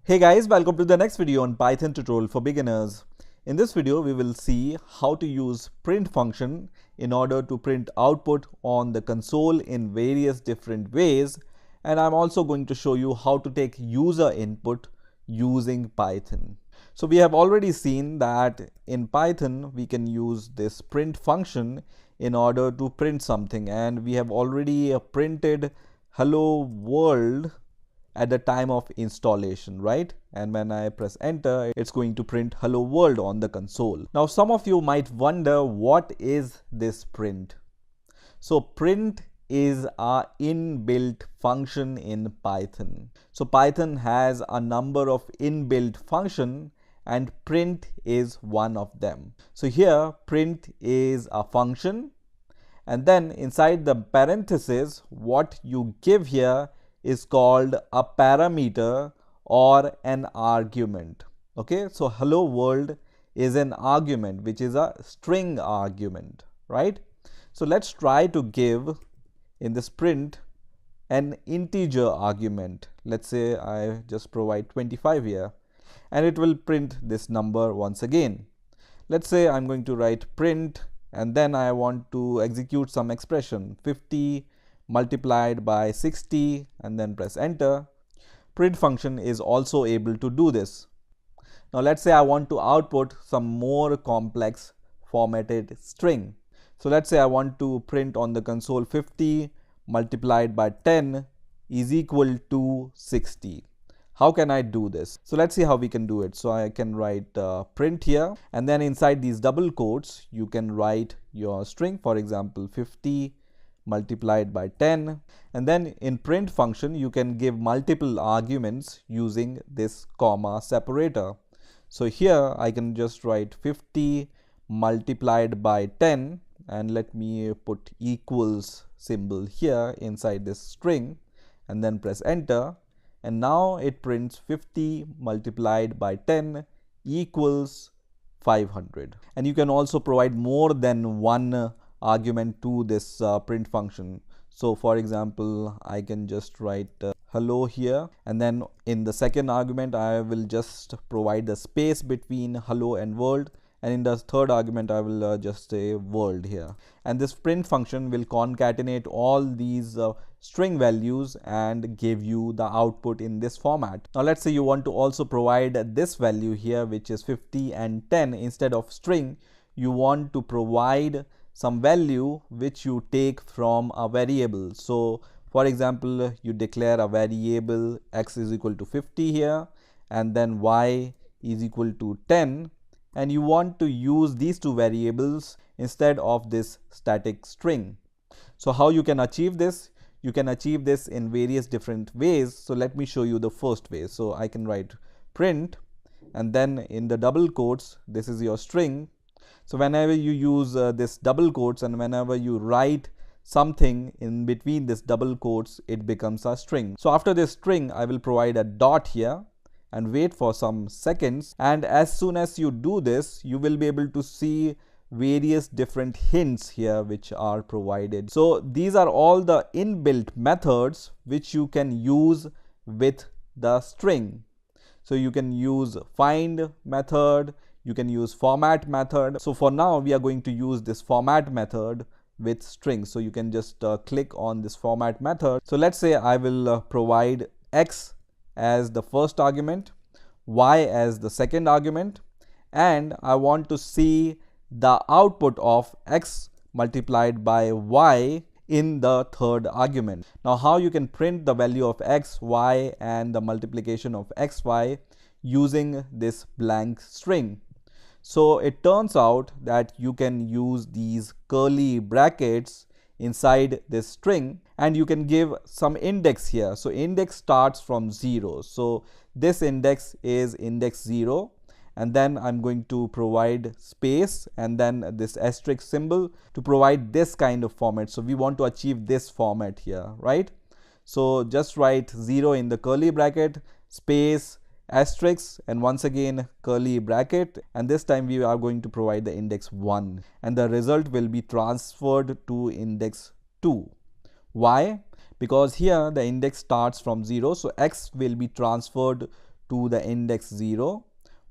Hey guys, welcome to the next video on Python tutorial for beginners. In this video, we will see how to use print function in order to print output on the console in various different ways. And I'm also going to show you how to take user input using Python. So we have already seen that in Python, we can use this print function in order to print something. And we have already printed hello world at the time of installation, right? And when I press enter, it's going to print hello world on the console. Now, some of you might wonder, what is this print? So print is our inbuilt function in Python. So Python has a number of inbuilt function and print is one of them. So here print is a function, and then inside the parenthesis, what you give here is called a parameter or an argument. Okay, so hello world is an argument, which is a string argument, right? So let's try to give in this print an integer argument. Let's say I just provide 25 here, and it will print this number once again. Let's say I'm going to write print, and then I want to execute some expression 50 multiplied by 60 and then press enter. Print function is also able to do this. Now let's say I want to output some more complex formatted string. So let's say I want to print on the console 50 multiplied by 10 is equal to 60. How can I do this? So let's see how we can do it. So I can write print here, and then inside these double quotes you can write your string, for example 50 multiplied by 10, and then in print function you can give multiple arguments using this comma separator. So here I can just write 50 multiplied by 10, and let me put equals symbol here inside this string and then press enter, and now it prints 50 multiplied by 10 equals 500. And you can also provide more than one argument to this print function. So for example, I can just write hello here, and then in the second argument I will just provide the space between hello and world, and in the third argument I will just say world here. And this print function will concatenate all these string values and give you the output in this format. Now let's say you want to also provide this value here, which is 50 and 10. Instead of string, you want to provide some value which you take from a variable. So for example, you declare a variable x is equal to 50 here, and then y is equal to 10, and you want to use these two variables instead of this static string. So how you can achieve this? You can achieve this in various different ways. So let me show you the first way. So I can write print, and then in the double quotes, this is your string. So whenever you use this double quotes, and whenever you write something in between this double quotes, it becomes a string. So after this string, I will provide a dot here and wait for some seconds. And as soon as you do this, you will be able to see various different hints here which are provided. So these are all the inbuilt methods which you can use with the string. So you can use find method, you can use format method. So for now, we are going to use this format method with strings. So you can just click on this format method. So let's say I will provide x as the first argument, y as the second argument, and I want to see the output of x multiplied by y in the third argument. Now how you can print the value of x, y, and the multiplication of x, y using this blank string? So it turns out that you can use these curly brackets inside this string, and you can give some index here. So index starts from 0. So this index is index 0, and then I'm going to provide space and then this asterisk symbol to provide this kind of format. So we want to achieve this format here, right? So just write 0 in the curly bracket, space, asterisk, and once again curly bracket, and this time we are going to provide the index 1, and the result will be transferred to index 2. Why? Because here the index starts from 0, so x will be transferred to the index 0,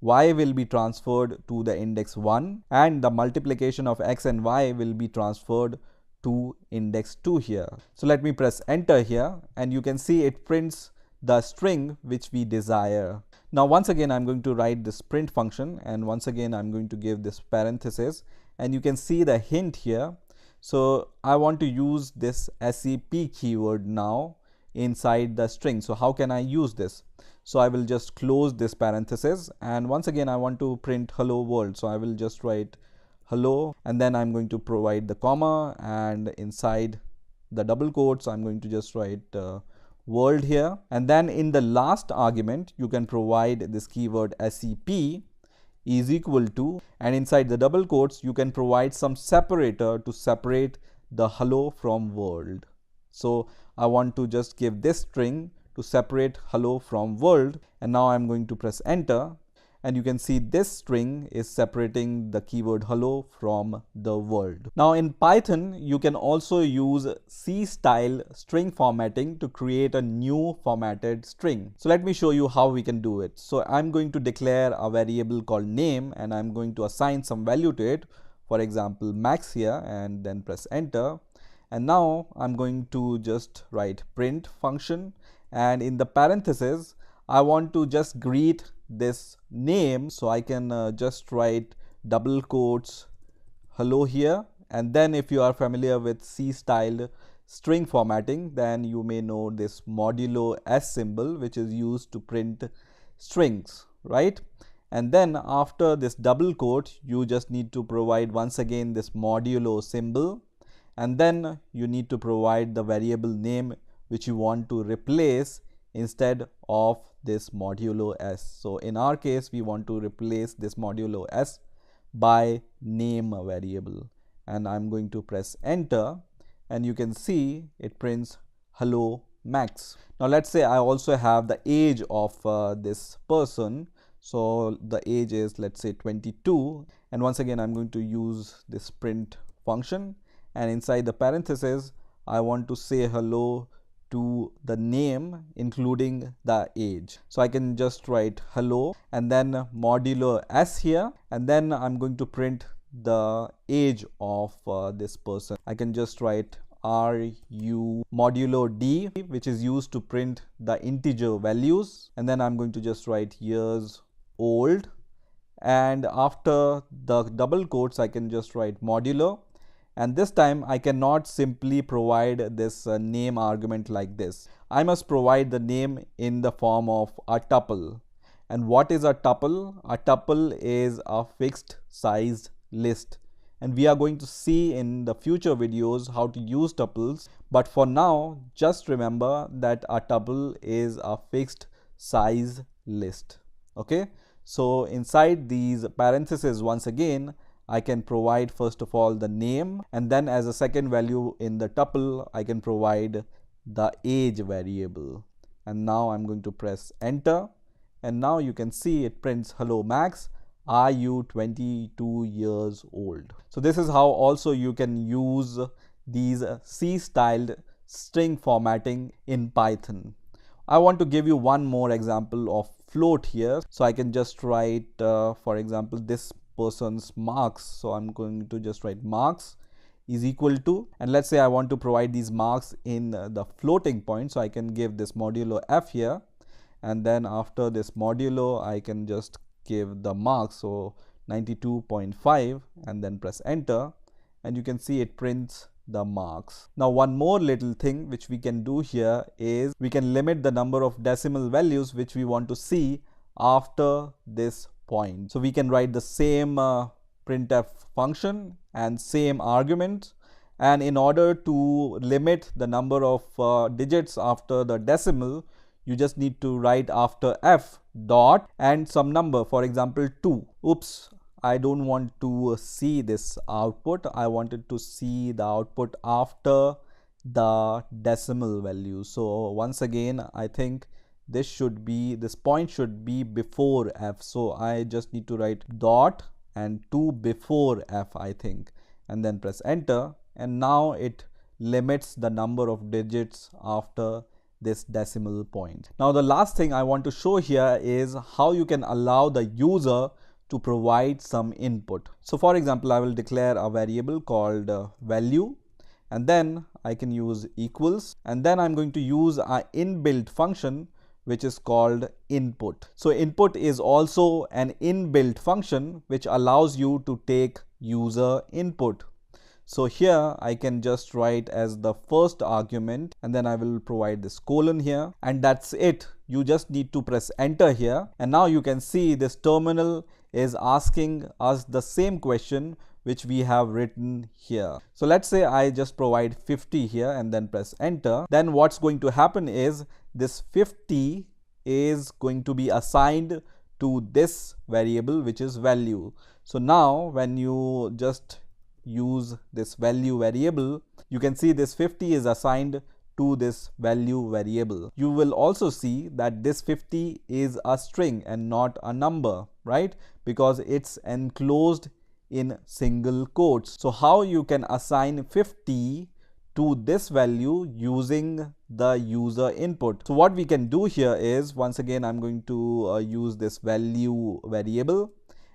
y will be transferred to the index 1, and the multiplication of x and y will be transferred to index 2 here. So let me press enter here, and you can see it prints the string which we desire. Now once again I'm going to write this print function, and once again I'm going to give this parenthesis, and you can see the hint here. So I want to use this SEP keyword now inside the string. So how can I use this? So I will just close this parenthesis, and once again I want to print hello world. So I will just write hello, and then I'm going to provide the comma, and inside the double quotes I'm going to just write world here, and then in the last argument you can provide this keyword SEP is equal to, and inside the double quotes you can provide some separator to separate the hello from world. So I want to just give this string to separate hello from world, and now I'm going to press enter, and you can see this string is separating the keyword hello from the world. Now in Python you can also use C style string formatting to create a new formatted string. So let me show you how we can do it. So I'm going to declare a variable called name, and I'm going to assign some value to it, for example max here, and then press enter. And now I'm going to just write print function, and in the parentheses I want to just greet this name, so I can just write double quotes hello here. And then if you are familiar with C style string formatting, then you may know this modulo s symbol which is used to print strings, right? And then after this double quote you just need to provide once again this modulo symbol, and then you need to provide the variable name which you want to replace instead of this modulo s. So in our case we want to replace this modulo s by name variable, and I'm going to press enter, and you can see it prints hello max. Now let's say I also have the age of this person. So the age is, let's say, 22, and once again I'm going to use this print function, and inside the parentheses I want to say hello to the name including the age. So I can just write hello and then modulo s here, and then I'm going to print the age of this person. I can just write ru modulo d, which is used to print the integer values, and then I'm going to just write years old, and after the double quotes I can just write modulo. And this time I cannot simply provide this name argument like this. I must provide the name in the form of a tuple. And what is a tuple? A tuple is a fixed sized list. And we are going to see in the future videos how to use tuples. But for now, just remember that a tuple is a fixed size list. Okay. So inside these parentheses, once again, I can provide first of all the name, and then as a second value in the tuple I can provide the age variable. And now I'm going to press enter, and now you can see it prints hello max, are you 22 years old. So this is how also you can use these C styled string formatting in Python. I want to give you one more example of float here. So I can just write for example this person's marks. So I'm going to just write marks is equal to, and let's say I want to provide these marks in the floating point. So I can give this modulo f here, and then after this modulo I can just give the marks, so 92.5, and then press enter, and you can see it prints the marks. Now one more little thing which we can do here is we can limit the number of decimal values which we want to see after this point. So we can write the same printf function and same argument, and in order to limit the number of digits after the decimal, you just need to write after f dot and some number, for example 2. Oops, I don't want to see this output. I wanted to see the output after the decimal value. So once again I think this point should be before f. So I just need to write dot and 2 before f, I think, and then press enter, and now it limits the number of digits after this decimal point. Now the last thing I want to show here is how you can allow the user to provide some input. So for example, I will declare a variable called value, and then I can use equals, and then I'm going to use an inbuilt function which is called input. So input is also an inbuilt function which allows you to take user input. So here I can just write as the first argument, and then I will provide this colon here, and that's it. You just need to press enter here, and now you can see this terminal is asking us the same question which we have written here. So let's say I just provide 50 here and then press enter. Then what's going to happen is this 50 is going to be assigned to this variable which is value. So now when you just use this value variable, you can see this 50 is assigned to this value variable. You will also see that this 50 is a string and not a number, right? Because it's enclosed in single quotes. So how you can assign 50 to this value using the user input? So what we can do here is, once again I'm going to use this value variable,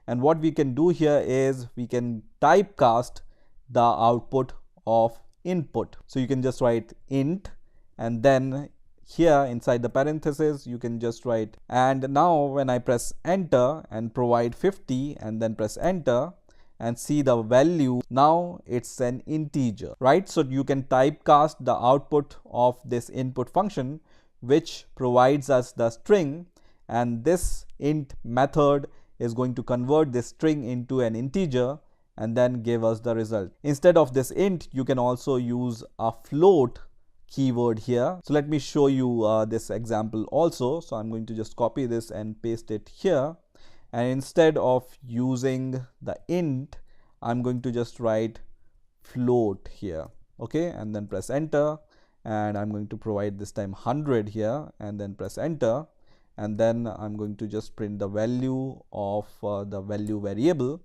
and what we can do here is we can typecast the output of input. So you can just write int, and then here inside the parenthesis you can just write, and now when I press enter and provide 50 and then press enter and see the value, now it's an integer, right? So you can typecast the output of this input function which provides us the string, and this int method is going to convert this string into an integer and then give us the result. Instead of this int, you can also use a float keyword here. So let me show you this example also. So I'm going to just copy this and paste it here, and instead of using the int, I'm going to just write float here, okay, and then press enter, and I'm going to provide this time 100 here and then press enter, and then I'm going to just print the value of the value variable,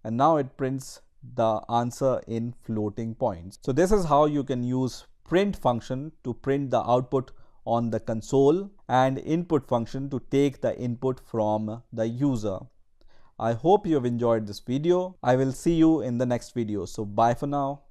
and now it prints the answer in floating points. So this is how you can use print function to print the output on the console, and input function to take the input from the user. I hope you have enjoyed this video. I will see you in the next video. So bye for now.